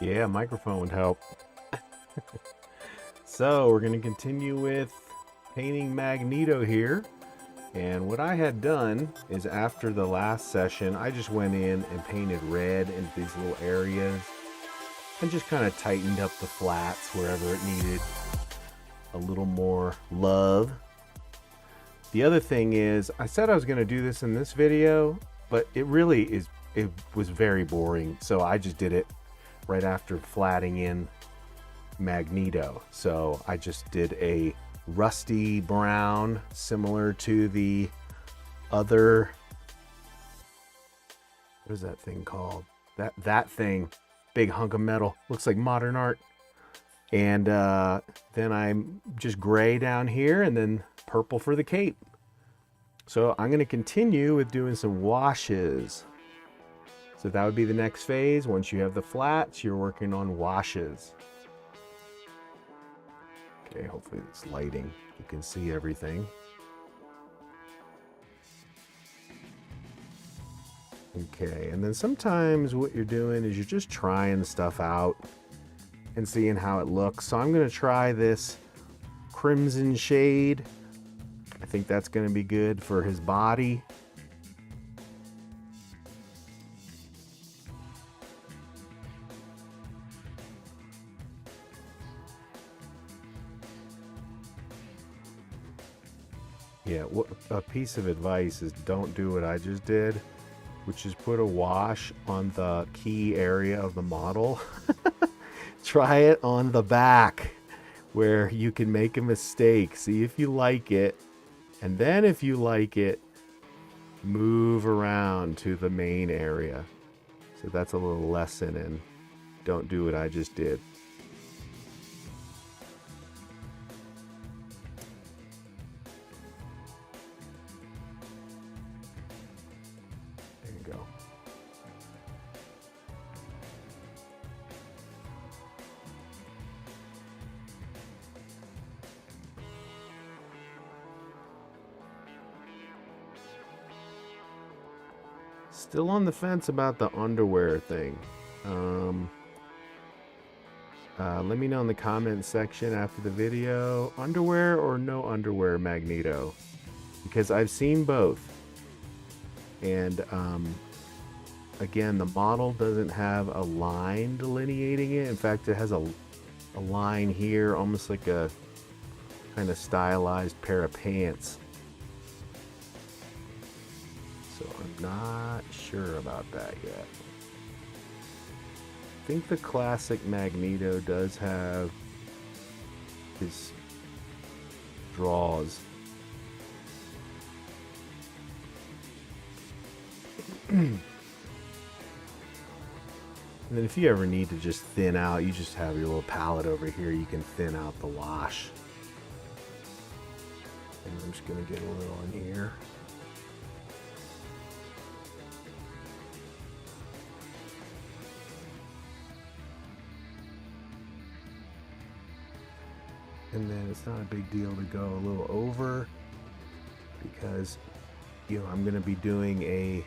Yeah, microphone would help. So we're going to continue with painting Magneto here. And what I had done is after the last session, I just went in and painted red in these little areas and just kind of tightened up the flats wherever it needed a little more love. The other thing is, I said I was going to do this in this video, but it was very boring. So I just did it right after flatting in Magneto. So I just did a rusty brown similar to the other, what is that thing called? That thing, big hunk of metal, looks like modern art. And then I'm just gray down here and then purple for the cape. So I'm going to continue with doing some washes. So that would be the next phase. Once you have the flats, you're working on washes. Okay, hopefully it's lighting. You can see everything. Okay, and then sometimes what you're doing is you're just trying stuff out and seeing how it looks. So I'm going to try this crimson shade. I think that's going to be good for his body. Yeah, a piece of advice is don't do what I just did, which is put a wash on the key area of the model. Try it on the back where you can make a mistake. See if you like it. And then if you like it, move around to the main area. So that's a little lesson in don't do what I just did. Go. Still on the fence about the underwear thing. Let me know in the comments section after the video, underwear or no underwear Magneto, because I've seen both. And again, the model doesn't have a line delineating it. In fact, it has a line here, almost like a kind of stylized pair of pants. So I'm not sure about that yet. I think the classic Magneto does have his draws. And then if you ever need to just thin out, you just have your little palette over here. You can thin out the wash. And I'm just going to get a little in here. And then it's not a big deal to go a little over because, you know, I'm going to be doing a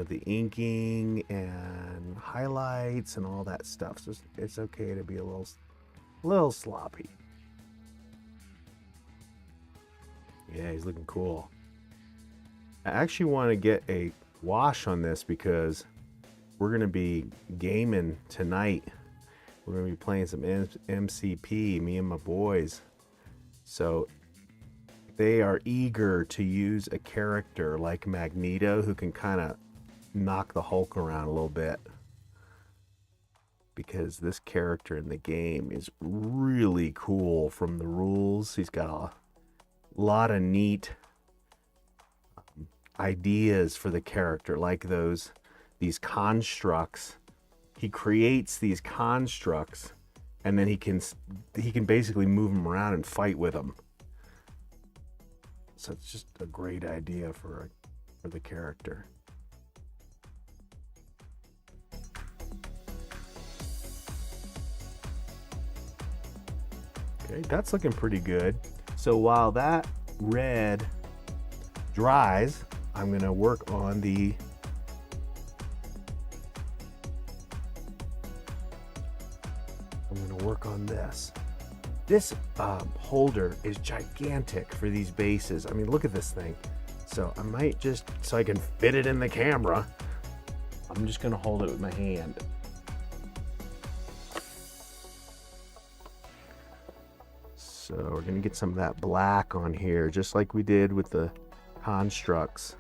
the inking and highlights and all that stuff. So it's okay to be a little sloppy. Yeah, he's looking cool. I actually want to get a wash on this because we're going to be gaming tonight. We're going to be playing some MCP, me and my boys. So they are eager to use a character like Magneto who can kind of knock the Hulk around a little bit, because this character in the game is really cool from the rules. He's got a lot of neat ideas for the character, like these constructs. He creates these constructs and then he can basically move them around and fight with them. So it's just a great idea for the character. Okay, that's looking pretty good. So while that red dries, I'm gonna work on the this. This holder is gigantic for these bases. I mean, look at this thing. So I might just, so I can fit it in the camera, I'm just gonna hold it with my hand. So we're gonna get some of that black on here, just like we did with the constructs.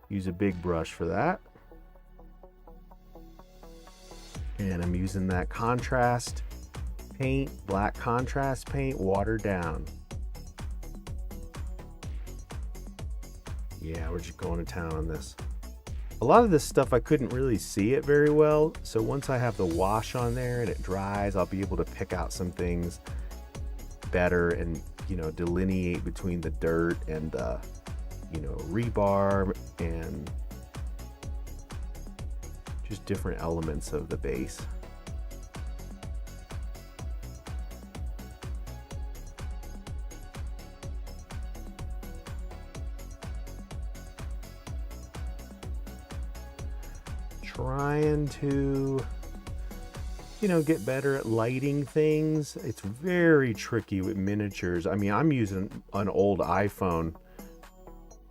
Use a big brush for that. And I'm using that contrast paint, black contrast paint, watered down. Yeah, we're just going to town on this. A lot of this stuff I couldn't really see it very well, so once I have the wash on there and it dries, I'll be able to pick out some things better and, you know, delineate between the dirt and you know, rebar and just different elements of the base. Trying to, you know, get better at lighting things. It's very tricky with miniatures. I mean, I'm using an old iPhone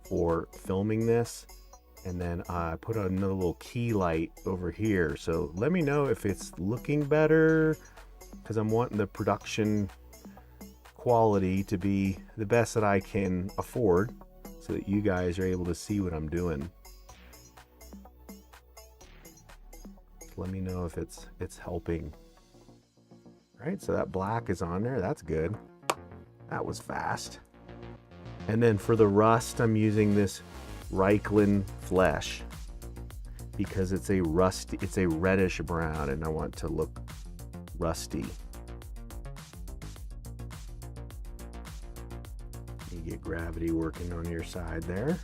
for filming this, and then I put another little key light over here. So let me know if it's looking better, because I'm wanting the production quality to be the best that I can afford so that you guys are able to see what I'm doing. Let me know if it's helping. Right, so that black is on there. That's good. That was fast. And then for the rust, I'm using this Reichland Flesh because it's a reddish brown, and I want to look rusty. You get gravity working on your side there.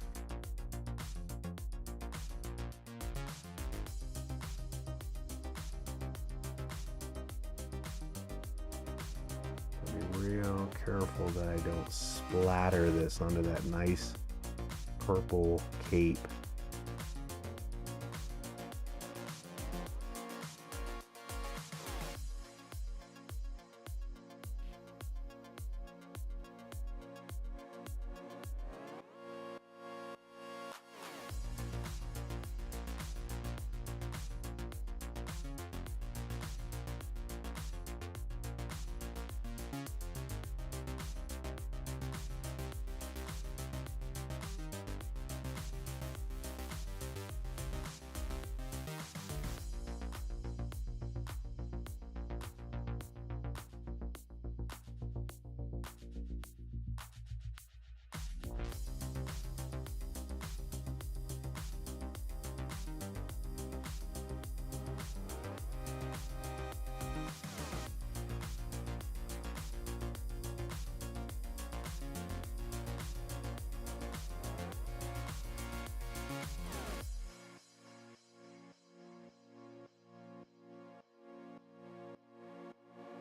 Real careful that I don't splatter this onto that nice purple cape.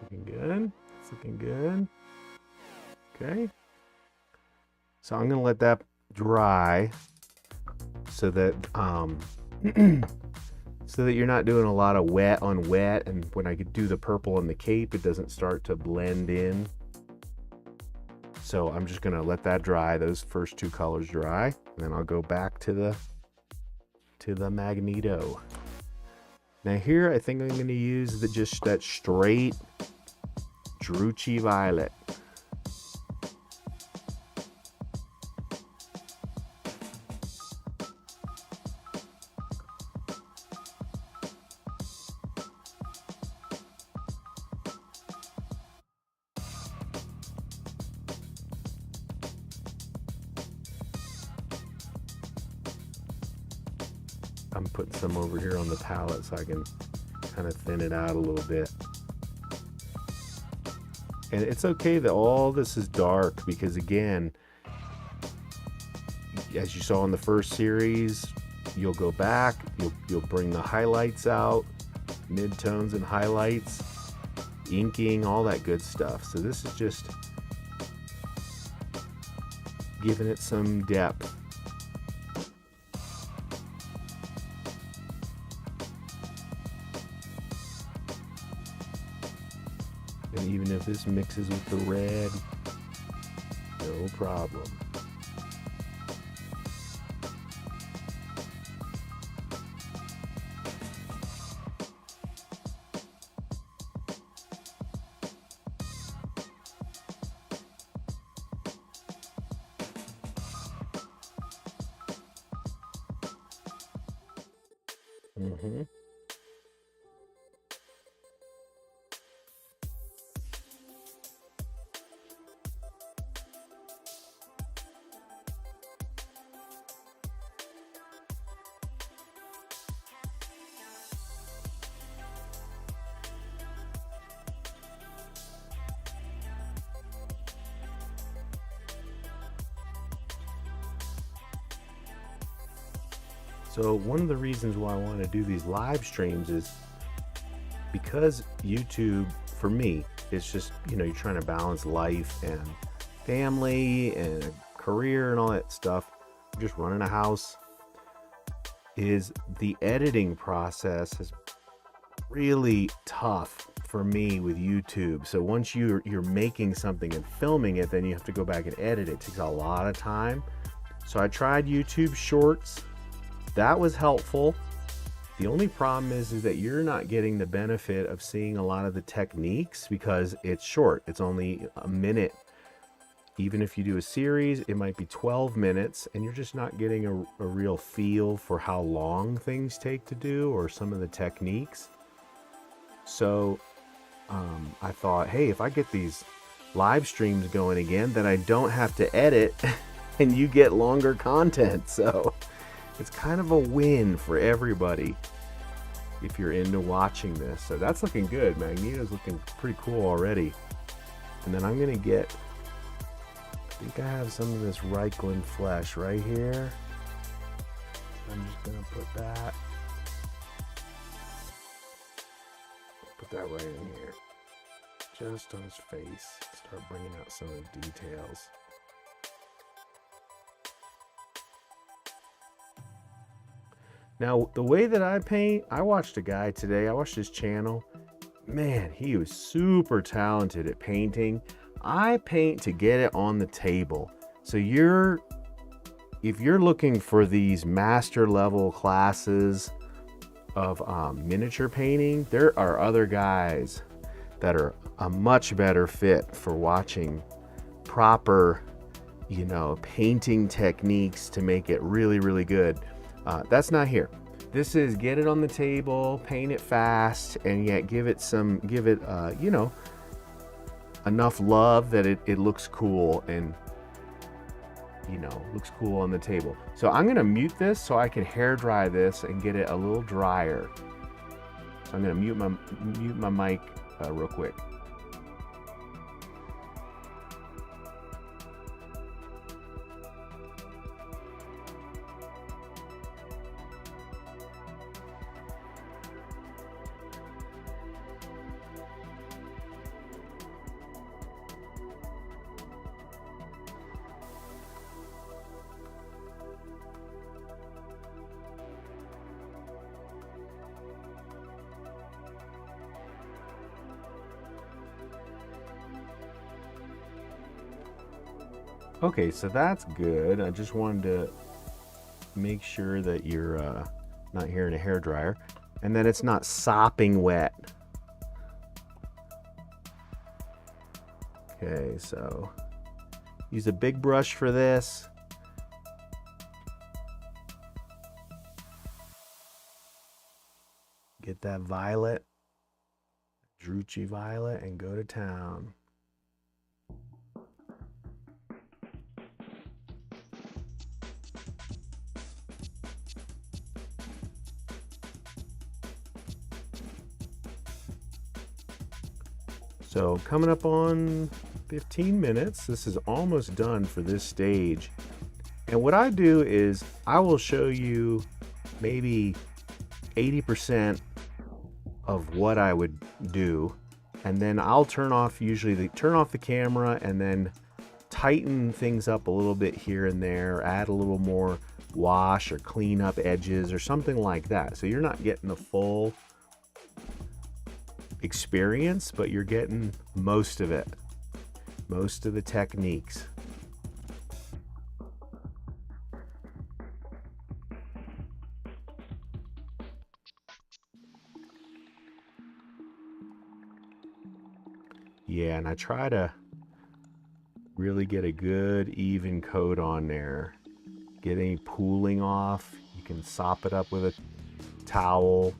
Looking good. It's looking good. Okay. So I'm gonna let that dry so that so that you're not doing a lot of wet on wet, and when I do the purple on the cape, it doesn't start to blend in. So I'm just gonna let that dry, those first two colors dry, and then I'll go back to the Magneto. Now here, I think I'm gonna use just that straight Drucci Violet. I'm putting some over here on the palette so I can kind of thin it out a little bit. And it's okay that all this is dark, because again, as you saw in the first series, you'll go back, you'll bring the highlights out, midtones and highlights, inking, all that good stuff. So this is just giving it some depth. And even if this mixes with the red, no problem. Mm-hmm. So one of the reasons why I want to do these live streams is because YouTube, for me, it's just, you know, you're trying to balance life and family and career and all that stuff. Just running a house. Is the editing process is really tough for me with YouTube. So once you're making something and filming it, then you have to go back and edit it. It takes a lot of time. So I tried YouTube Shorts. That was helpful. The only problem is that you're not getting the benefit of seeing a lot of the techniques because it's short. It's only a minute. Even if you do a series, it might be 12 minutes and you're just not getting a real feel for how long things take to do or some of the techniques. So I thought, hey, if I get these live streams going again, then I don't have to edit and you get longer content. So it's kind of a win for everybody if you're into watching this. So that's looking good. Magneto's looking pretty cool already. And then I'm going to get, I think I have some of this Reichland flesh right here. I'm just going to put that right in here. Just on his face. Start bringing out some of the details. Now, the way that I paint, I watched a guy today, I watched his channel. Man, he was super talented at painting. I paint to get it on the table. So if you're looking for these master level classes of miniature painting, there are other guys that are a much better fit for watching proper, you know, painting techniques to make it really, really good. That's not here. This is get it on the table, paint it fast, and yet give it you know, enough love that it looks cool and, you know, looks cool on the table. So I'm gonna mute this so I can hair dry this and get it a little drier. So I'm gonna mute my mic real quick. Okay, so that's good. I just wanted to make sure that you're not hearing a hairdryer and that it's not sopping wet. Okay, so use a big brush for this. Get that violet, Drucci violet, and go to town. So coming up on 15 minutes, this is almost done for this stage. And what I do is I will show you maybe 80% of what I would do. And then I'll turn off the camera and then tighten things up a little bit here and there, add a little more wash or clean up edges or something like that. So you're not getting the full experience, but you're getting most of it, most of the techniques. Yeah, and I try to really get a good even coat on there. Get any pooling off. You can sop it up with a towel.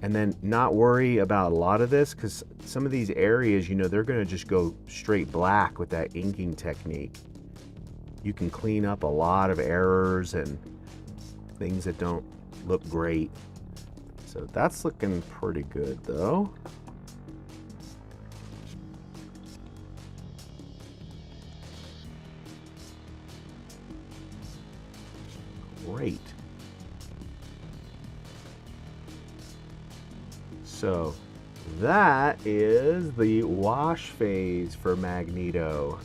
And then not worry about a lot of this, because some of these areas, you know, they're going to just go straight black with that inking technique. You can clean up a lot of errors and things that don't look great. So that's looking pretty good though. Great. So that is the wash phase for Magneto.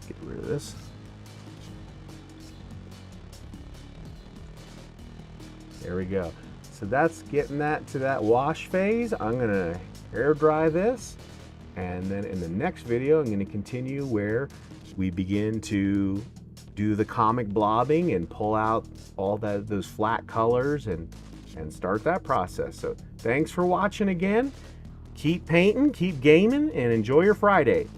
Get rid of this. There we go. So that's getting that to that wash phase. I'm gonna air dry this, and then in the next video I'm going to continue where we begin to do the comic blobbing and pull out all those flat colors and start that process. So thanks for watching again. Keep painting, keep gaming, and enjoy your Friday.